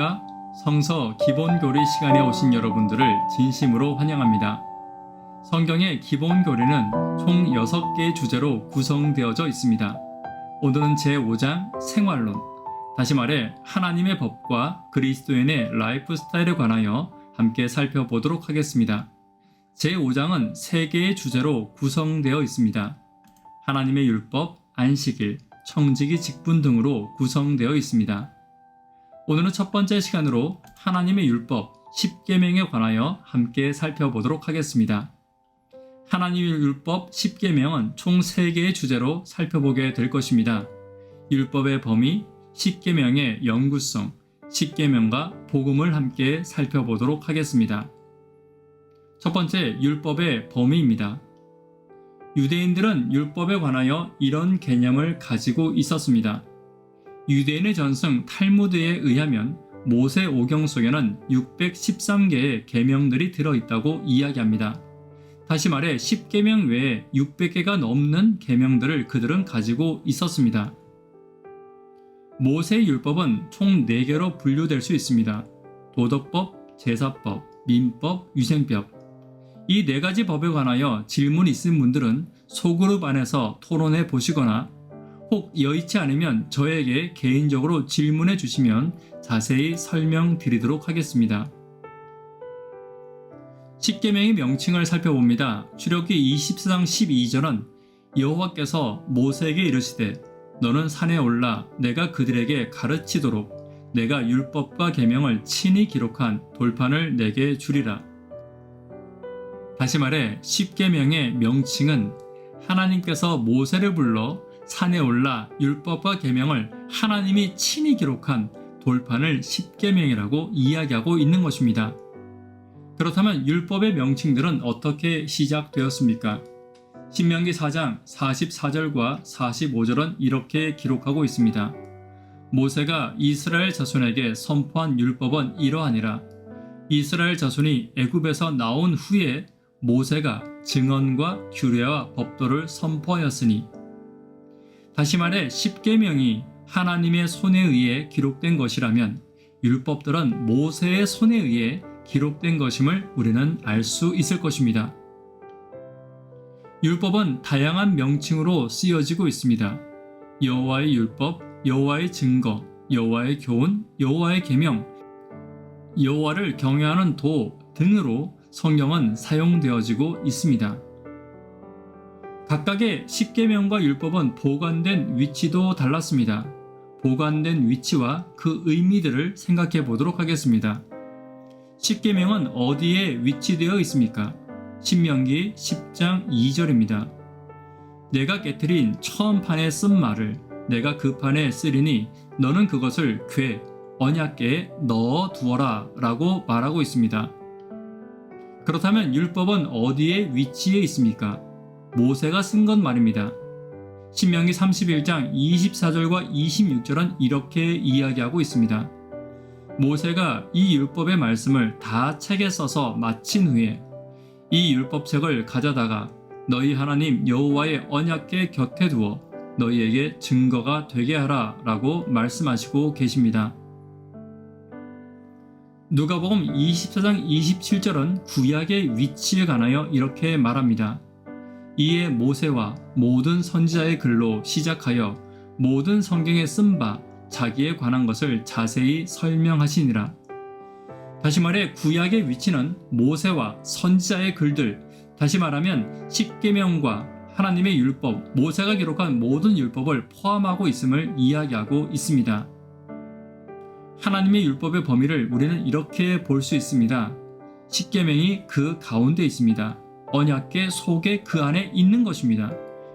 안녕하십니까? 성서 기본교리 시간에 오신 여러분들을 진심으로 환영합니다. 성경의 기본교리는 총 6개의 주제로 구성되어져 있습니다. 오늘은 제5장 생활론, 다시 말해 하나님의 법과 그리스도인의 라이프 스타일에 관하여 함께 살펴보도록 하겠습니다. 제5장은 3개의 주제로 구성되어 있습니다. 하나님의 율법, 안식일, 청지기 직분 등으로 구성되어 있습니다. 오늘은 첫 번째 시간으로 하나님의 율법 10계명에 관하여 함께 살펴보도록 하겠습니다. 하나님의 율법 10계명은 총 3개의 주제로 살펴보게 될 것입니다. 율법의 범위, 10계명의 영구성, 10계명과 복음을 함께 살펴보도록 하겠습니다. 첫 번째, 율법의 범위입니다. 유대인들은 율법에 관하여 이런 개념을 가지고 있었습니다. 유대인의 전승 탈무드에 의하면 모세 오경 속에는 613개의 계명들이 들어있다고 이야기합니다. 다시 말해 10계명 외에 600개가 넘는 계명들을 그들은 가지고 있었습니다. 모세의 율법은 총 4개로 분류될 수 있습니다. 도덕법, 제사법, 민법, 위생법. 이 4가지 법에 관하여 질문이 있은 분들은 소그룹 안에서 토론해 보시거나 혹 여의치 않으면 저에게 개인적으로 질문해 주시면 자세히 설명드리도록 하겠습니다. 10계명의 명칭을 살펴봅니다. 출애굽기 24장 12절은 여호와께서 모세에게 이르시되 너는 산에 올라 내가 그들에게 가르치도록 내가 율법과 계명을 친히 기록한 돌판을 내게 주리라. 다시 말해 10계명의 명칭은 하나님께서 모세를 불러 산에 올라 율법과 계명을 하나님이 친히 기록한 돌판을 10계명이라고 이야기하고 있는 것입니다. 그렇다면 율법의 명칭들은 어떻게 시작되었습니까? 신명기 4장 44절과 45절은 이렇게 기록하고 있습니다. 모세가 이스라엘 자손에게 선포한 율법은 이러하니라. 이스라엘 자손이 애굽에서 나온 후에 모세가 증언과 규례와 법도를 선포하였으니. 다시 말해 10계명이 하나님의 손에 의해 기록된 것이라면 율법들은 모세의 손에 의해 기록된 것임을 우리는 알 수 있을 것입니다. 율법은 다양한 명칭으로 쓰여지고 있습니다. 여호와의 율법, 여호와의 증거, 여호와의 교훈, 여호와의 계명, 여호와를 경외하는 도 등으로 성경은 사용되어지고 있습니다. 각각의 10계명과 율법은 보관된 위치도 달랐습니다. 보관된 위치와 그 의미들을 생각해 보도록 하겠습니다. 10계명은 어디에 위치되어 있습니까? 신명기 10장 2절입니다. 내가 깨트린 처음 판에 쓴 말을 내가 그 판에 쓰리니 너는 그것을 궤, 언약궤에 넣어 두어라 라고 말하고 있습니다. 그렇다면 율법은 어디에 위치해 있습니까? 모세가 쓴 것 말입니다. 신명기 31장 24절과 26절은 이렇게 이야기하고 있습니다. 모세가 이 율법의 말씀을 다 책에 써서 마친 후에 이 율법책을 가져다가 너희 하나님 여호와의 언약궤 곁에 두어 너희에게 증거가 되게 하라 라고 말씀하시고 계십니다. 누가복음 24장 27절은 구약의 위치에 관하여 이렇게 말합니다. 이에 모세와 모든 선지자의 글로 시작하여 모든 성경에 쓴 바 자기에 관한 것을 자세히 설명하시니라. 다시 말해 구약의 위치는 모세와 선지자의 글들, 다시 말하면 10계명과 하나님의 율법, 모세가 기록한 모든 율법을 포함하고 있음을 이야기하고 있습니다. 하나님의 율법의 범위를 우리는 이렇게 볼 수 있습니다. 10계명이 그 가운데 있습니다. 언약궤 속에 그 안에 있는 것입니다.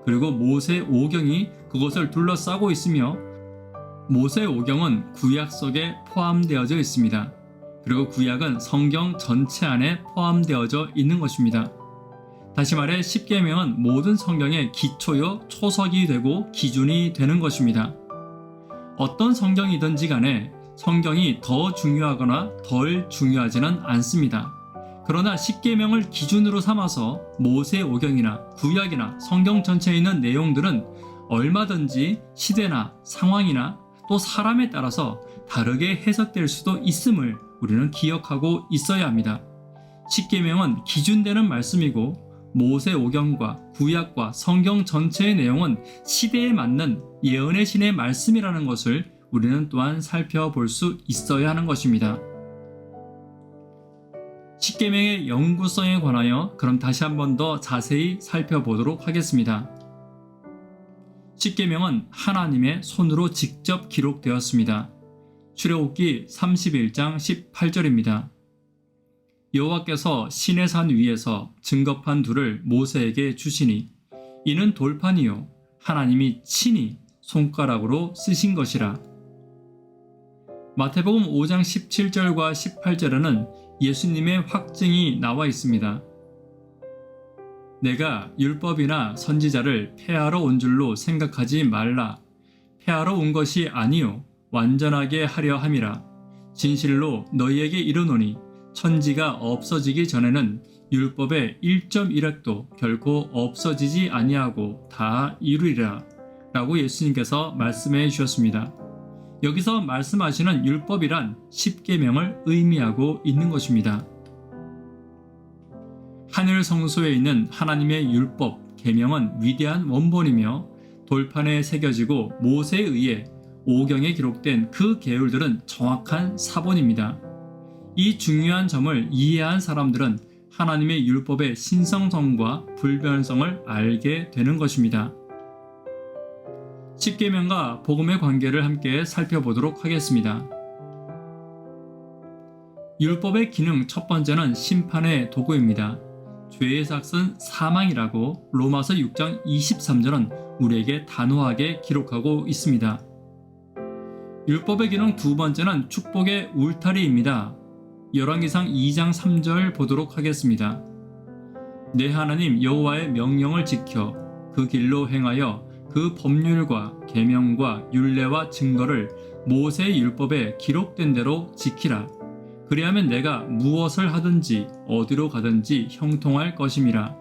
그리고 모세 오경이 그것을 둘러싸고 있으며 모세 오경은 구약 속에 포함되어져 있습니다. 그리고 구약은 성경 전체 안에 포함되어져 있는 것입니다. 다시 말해 10계명은 모든 성경의 기초요 초석이 되고 기준이 되는 것입니다. 어떤 성경이든지 간에 성경이 더 중요하거나 덜 중요하지는 않습니다. 그러나 10계명을 기준으로 삼아서 모세 오경이나 구약이나 성경 전체에 있는 내용들은 얼마든지 시대나 상황이나 또 사람에 따라서 다르게 해석될 수도 있음을 우리는 기억하고 있어야 합니다. 십계명은 기준되는 말씀이고 모세오경과 구약과 성경 전체의 내용은 시대에 맞는 예언의 신의 말씀이라는 것을 우리는 또한 살펴볼 수 있어야 하는 것입니다. 십계명의 영구성에 관하여 그럼 다시 한 번 더 자세히 살펴보도록 하겠습니다. 십계명은 하나님의 손으로 직접 기록되었습니다. 출애굽기 31장 18절입니다. 여호와께서 시내산 위에서 증거판 둘을 모세에게 주시니 이는 돌판이요 하나님이 친히 손가락으로 쓰신 것이라. 마태복음 5장 17절과 18절에는 예수님의 확증이 나와 있습니다. 내가 율법이나 선지자를 폐하러 온 줄로 생각하지 말라. 폐하러 온 것이 아니요 완전하게 하려 함이라. 진실로 너희에게 이르노니 천지가 없어지기 전에는 율법의 1.1획도 결코 없어지지 아니하고 다 이루리라 라고 예수님께서 말씀해 주셨습니다. 여기서 말씀하시는 율법이란 십계명을 의미하고 있는 것입니다. 하늘 성소에 있는 하나님의 율법, 계명은 위대한 원본이며 돌판에 새겨지고 모세에 의해 오경에 기록된 그 계율들은 정확한 사본입니다. 이 중요한 점을 이해한 사람들은 하나님의 율법의 신성성과 불변성을 알게 되는 것입니다. 십계명과 복음의 관계를 함께 살펴보도록 하겠습니다. 율법의 기능 첫 번째는 심판의 도구입니다. 죄의 삭은 사망이라고 로마서 6장 23절은 우리에게 단호하게 기록하고 있습니다. 율법의 기능 두 번째는 축복의 울타리입니다. 열왕기상 2장 3절 보도록 하겠습니다. 내 하나님 여호와의 명령을 지켜 그 길로 행하여 그 법률과 계명과 율례와 증거를 모세의 율법에 기록된 대로 지키라. 그리하면 내가 무엇을 하든지 어디로 가든지 형통할 것임이라.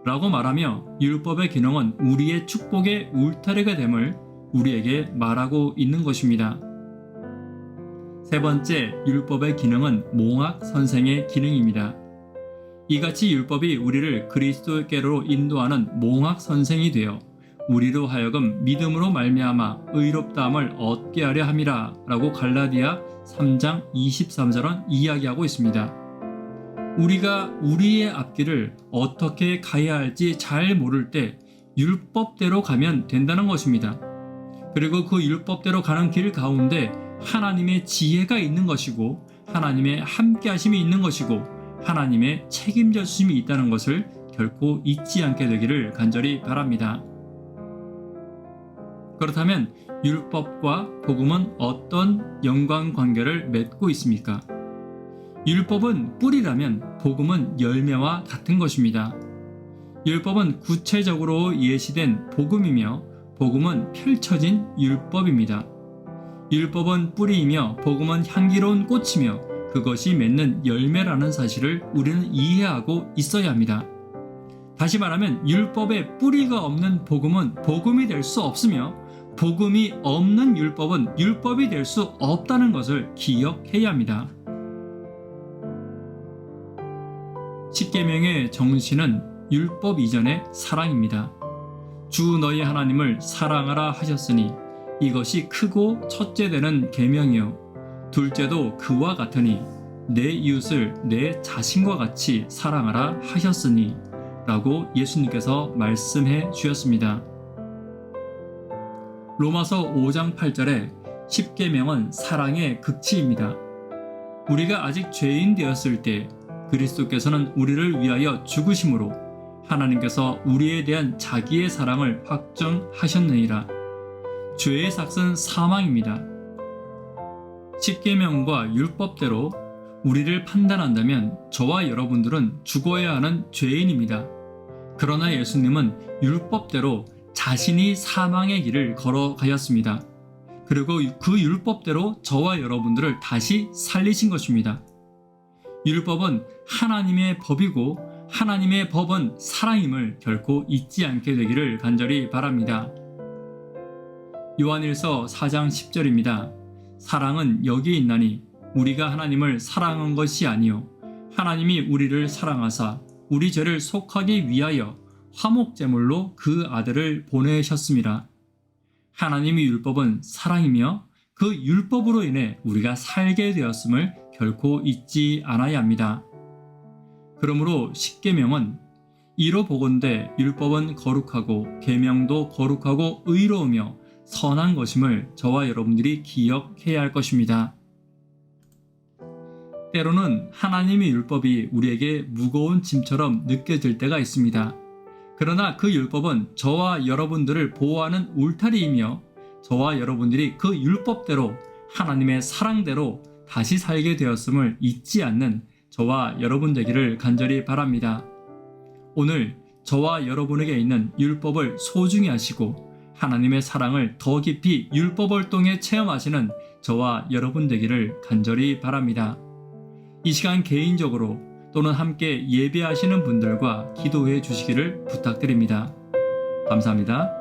라고 말하며 율법의 기능은 우리의 축복의 울타리가 됨을 우리에게 말하고 있는 것입니다. 세 번째, 율법의 기능은 몽학 선생의 기능입니다. 이같이 율법이 우리를 그리스도께로 인도하는 몽학 선생이 되어 우리로 하여금 믿음으로 말미암아 의롭다함을 얻게 하려 함이라 라고 갈라디아 3장 23절은 이야기하고 있습니다. 우리가 우리의 앞길을 어떻게 가야 할지 잘 모를 때 율법대로 가면 된다는 것입니다. 그리고 그 율법대로 가는 길 가운데 하나님의 지혜가 있는 것이고 하나님의 함께하심이 있는 것이고 하나님의 책임져 주심이 있다는 것을 결코 잊지 않게 되기를 간절히 바랍니다. 그렇다면 율법과 복음은 어떤 연관관계를 맺고 있습니까? 율법은 뿌리라면 복음은 열매와 같은 것입니다. 율법은 구체적으로 예시된 복음이며 복음은 펼쳐진 율법입니다. 율법은 뿌리이며 복음은 향기로운 꽃이며 그것이 맺는 열매라는 사실을 우리는 이해하고 있어야 합니다. 다시 말하면 율법에 뿌리가 없는 복음은 복음이 될 수 없으며 복음이 없는 율법은 율법이 될 수 없다는 것을 기억해야 합니다. 십계명의 정신은 율법 이전의 사랑입니다. 주 너희 하나님을 사랑하라 하셨으니 이것이 크고 첫째 되는 계명이요 둘째도 그와 같으니 내 이웃을 내 자신과 같이 사랑하라 하셨으니 라고 예수님께서 말씀해 주셨습니다. 로마서 5장 8절에 십계명은 사랑의 극치입니다. 우리가 아직 죄인 되었을 때 그리스도께서는 우리를 위하여 죽으심으로 하나님께서 우리에 대한 자기의 사랑을 확정하셨느니라. 죄의 삭은 사망입니다. 십계명과 율법대로 우리를 판단한다면 저와 여러분들은 죽어야 하는 죄인입니다. 그러나 예수님은 율법대로 자신이 사망의 길을 걸어가셨습니다. 그리고 그 율법대로 저와 여러분들을 다시 살리신 것입니다. 율법은 하나님의 법이고 하나님의 법은 사랑임을 결코 잊지 않게 되기를 간절히 바랍니다. 요한일서 4장 10절입니다. 사랑은 여기에 있나니 우리가 하나님을 사랑한 것이 아니요 하나님이 우리를 사랑하사 우리 죄를 속하기 위하여 화목제물로 그 아들을 보내셨습니다. 하나님의 율법은 사랑이며 그 율법으로 인해 우리가 살게 되었음을 결코 잊지 않아야 합니다. 그러므로 십계명은 이로 보건대 율법은 거룩하고 계명도 거룩하고 의로우며 선한 것임을 저와 여러분들이 기억해야 할 것입니다. 때로는 하나님의 율법이 우리에게 무거운 짐처럼 느껴질 때가 있습니다. 그러나 그 율법은 저와 여러분들을 보호하는 울타리이며 저와 여러분들이 그 율법대로 하나님의 사랑대로 다시 살게 되었음을 잊지 않는 저와 여러분 되기를 간절히 바랍니다. 오늘 저와 여러분에게 있는 율법을 소중히 하시고 하나님의 사랑을 더 깊이 율법을 통해 체험하시는 저와 여러분 되기를 간절히 바랍니다. 이 시간 개인적으로 또는 함께 예배하시는 분들과 기도해 주시기를 부탁드립니다. 감사합니다.